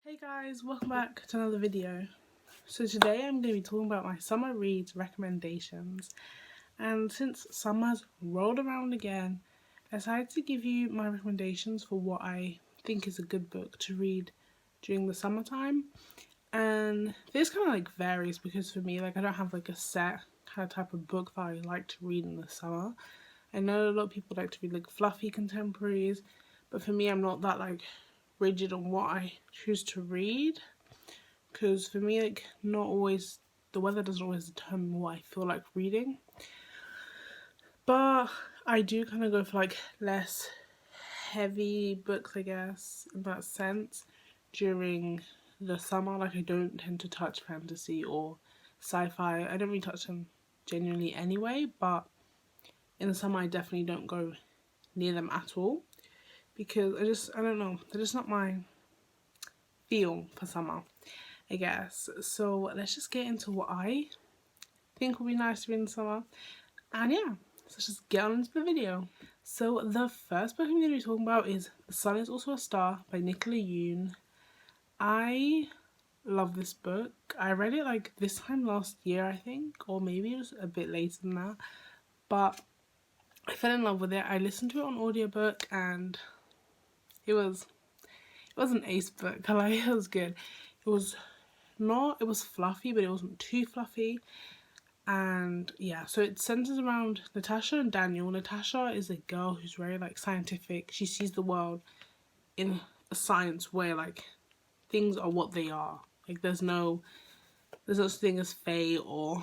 Hey guys, welcome back to another video. So today I'm going to be talking about my summer reads recommendations, and since summer has rolled around again, I decided to give you my recommendations for what I think is a good book to read during the summertime. And this kind of varies because for me, I don't have a set kind of type of book that I like to read in the summer. I know a lot of people like to read fluffy contemporaries, but for me I'm not that rigid on what I choose to read, because for me not always, the weather doesn't always determine what I feel like reading, but I do kind of go for less heavy books, I guess, in that sense during the summer. I don't tend to touch fantasy or sci-fi. I don't really touch them genuinely anyway, but in the summer I definitely don't go near them at all, because I don't know, they're just not my feel for summer, I guess. So let's just get into what I think would be nice to read in summer. And yeah, so let's just get on into the video. So the first book I'm going to be talking about is The Sun Is Also a Star by Nicola Yoon. I love this book. I read it this time last year, I think, or maybe it was a bit later than that, but I fell in love with it. I listened to it on audiobook and it was an ace book. It was good. It was fluffy, but it wasn't too fluffy. And yeah, so it centers around Natasha and Daniel. Natasha is a girl who's very scientific. She sees the world in a science where things are what they are. There's no such thing as fate, or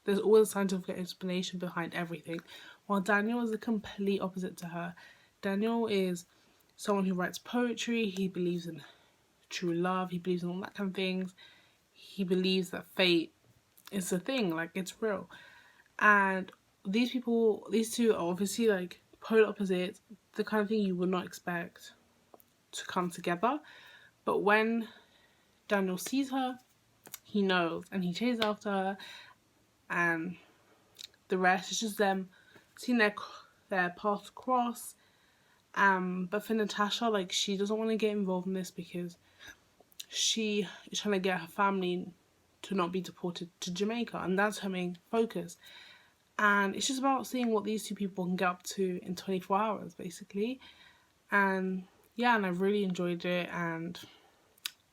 there's always a scientific explanation behind everything. While Daniel is the complete opposite to her. Daniel is someone who writes poetry. He believes in true love. He believes in all that kind of things. He believes that fate is a thing, it's real. And these two are obviously polar opposites, the kind of thing you would not expect to come together. But when Daniel sees her, he knows, and he chases after her, and the rest is just them seeing their paths cross. But for Natasha, she doesn't want to get involved in this because she is trying to get her family to not be deported to Jamaica, and that's her main focus. And it's just about seeing what these two people can get up to in 24 hours, basically. And yeah, and I really enjoyed it. And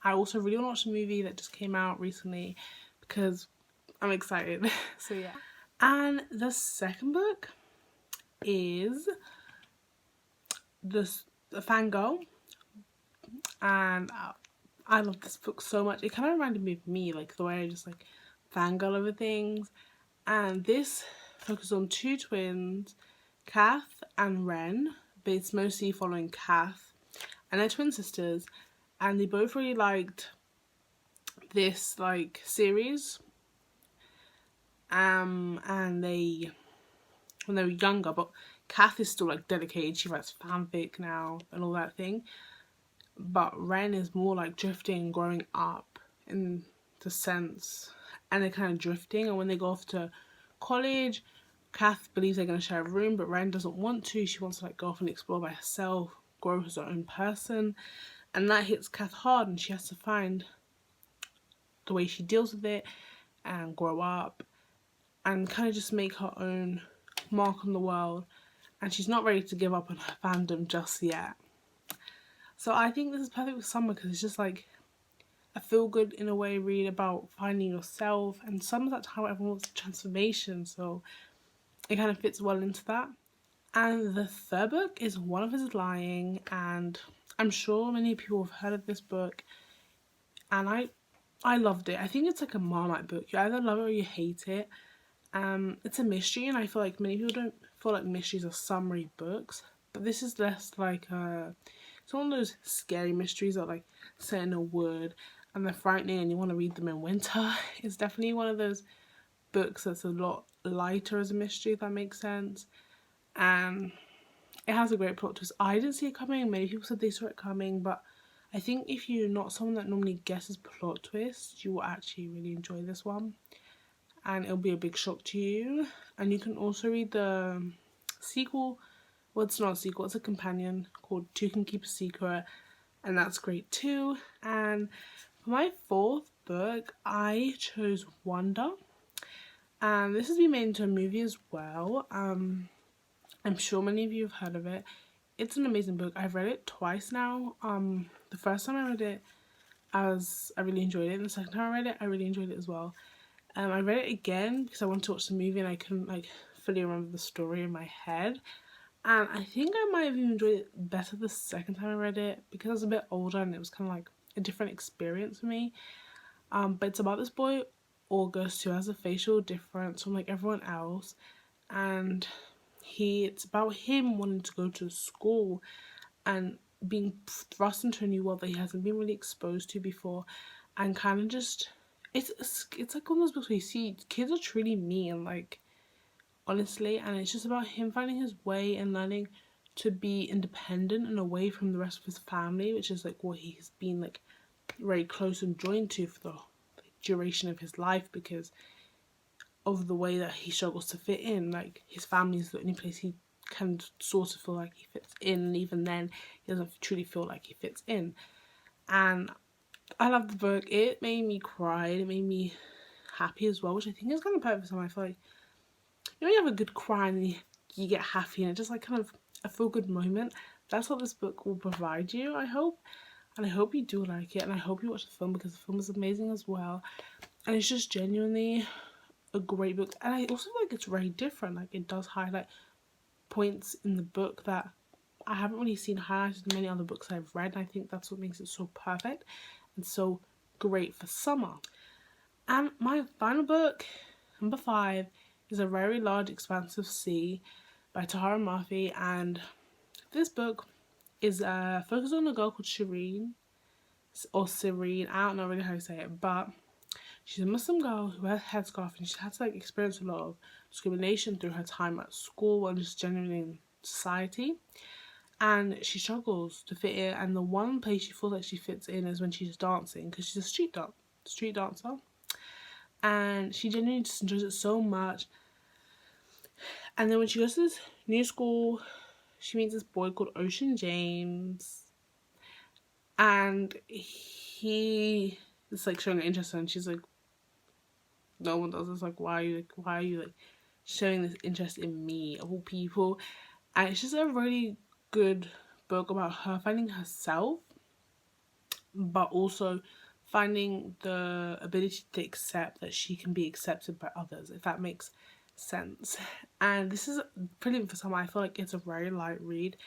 I also really want to watch the movie that just came out recently because I'm excited. So yeah. And the second book is the Fango, and I love this book so much. It kind of reminded me of me, the way I just fangirl over things. And this focuses on two twins, Kath and Ren, but it's mostly following Kath, and they're twin sisters, and they both really liked this series. And they, when they were younger, but Kath is still dedicated. She writes fanfic now and all that thing. But Ren is more drifting, growing up in the sense, and they're kind of drifting. And when they go off to college, Kath believes they're going to share a room, but Ren doesn't want to. She wants to go off and explore by herself, grow as her own person. And that hits Kath hard, and she has to find the way she deals with it and grow up and kind of just make her own mark on the world. And she's not ready to give up on her fandom just yet. So I think this is perfect for summer because it's just a feel good in a way read about finding yourself, and summer's that time everyone wants transformation, so it kind of fits well into that. And the third book is One of Us is Lying, and I'm sure many people have heard of this book, and I loved it. I think it's a Marmite book. You either love it or you hate it. It's a mystery, and I feel many people don't feel mysteries are summary books, but this is less it's one of those scary mysteries that set in a wood and they're frightening and you want to read them in winter. It's definitely one of those books that's a lot lighter as a mystery, if that makes sense. And it has a great plot twist. I didn't see it coming. Many people said they saw it coming, but I think if you're not someone that normally guesses plot twists, you will actually really enjoy this one. And it'll be a big shock to you. And you can also read the sequel. Well, it's not a sequel, it's a companion called Two Can Keep a Secret. and that's great too. And for my fourth book, I chose Wonder, and this has been made into a movie as well. I'm sure many of you have heard of it. It's an amazing book. I've read it twice now. The first time I read it, I really enjoyed it, and the second time I read it, I really enjoyed it as well. I read it again because I wanted to watch the movie and I couldn't like fully remember the story in my head. And I think I might have even enjoyed it better the second time I read it because I was a bit older and it was kind of like a different experience for me. But it's about this boy, August, who has a facial difference from like everyone else, and it's about him wanting to go to school and being thrust into a new world that he hasn't been really exposed to before, and kind of just it's like one of those books where you see kids are truly mean, like, honestly, and it's just about him finding his way and learning to be independent and away from the rest of his family, which is like what he's been like very close and joined to for the duration of his life because of the way that he struggles to fit in. Like, his family is the only place he can sort of feel like he fits in, and even then he doesn't truly feel like he fits in. And I love the book. It made me cry, it made me happy as well, which I think is kind of perfect for me. I feel like, you know, you have a good cry and you get happy and it's just like kind of a feel good moment. That's what this book will provide you, I hope. And I hope you do like it, and I hope you watch the film because the film is amazing as well. And it's just genuinely a great book. And I also feel like it's very different. Like, it does highlight points in the book that I haven't really seen highlighted in many other books I've read. And I think that's what makes it so perfect and so great for summer. And my final book, number 5, is A Very Large Expanse of Sea by Tahara Murphy. And this book is focused on a girl called Shireen, or Serene, I don't know really how to say it, but she's a Muslim girl who has a headscarf, and she had to like experience a lot of discrimination through her time at school and just generally in society. And she struggles to fit in, and the one place she feels like she fits in is when she's dancing, because she's a street dancer, and she genuinely just enjoys it so much. And then when she goes to this new school, she meets this boy called Ocean James, and he is like showing an interest in her, and she's like, no one does. It's like, why are you like showing this interest in me of all people? And it's just a really good book about her finding herself, but also finding the ability to accept that she can be accepted by others, if that makes sense. And this is brilliant for summer. I feel like it's a very light read.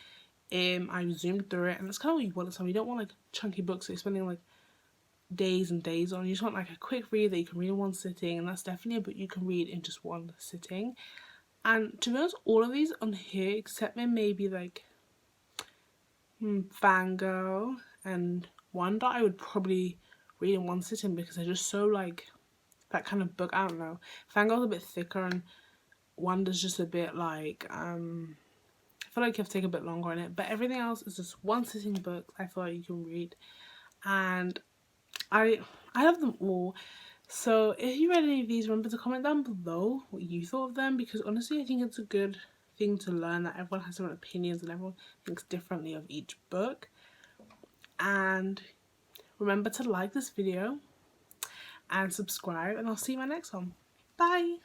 I zoomed through it, and that's kind of what you want at summer. You don't want like chunky books that you're spending like days and days on. You just want like a quick read that you can read in one sitting, and that's definitely a book you can read in just one sitting. And to be honest, all of these on here, except maybe like Fango and Wonder, I would probably read in one sitting because they're just so like that kind of book. I don't know. Fango's a bit thicker, and Wonder's just a bit like I feel like you have to take a bit longer on it. But everything else is just one sitting book I feel like you can read, and I love them all. So if you read any of these, remember to comment down below what you thought of them, because honestly I think it's a good thing to learn that everyone has different opinions and everyone thinks differently of each book. And remember to like this video and subscribe, and I'll see you in my next one. Bye!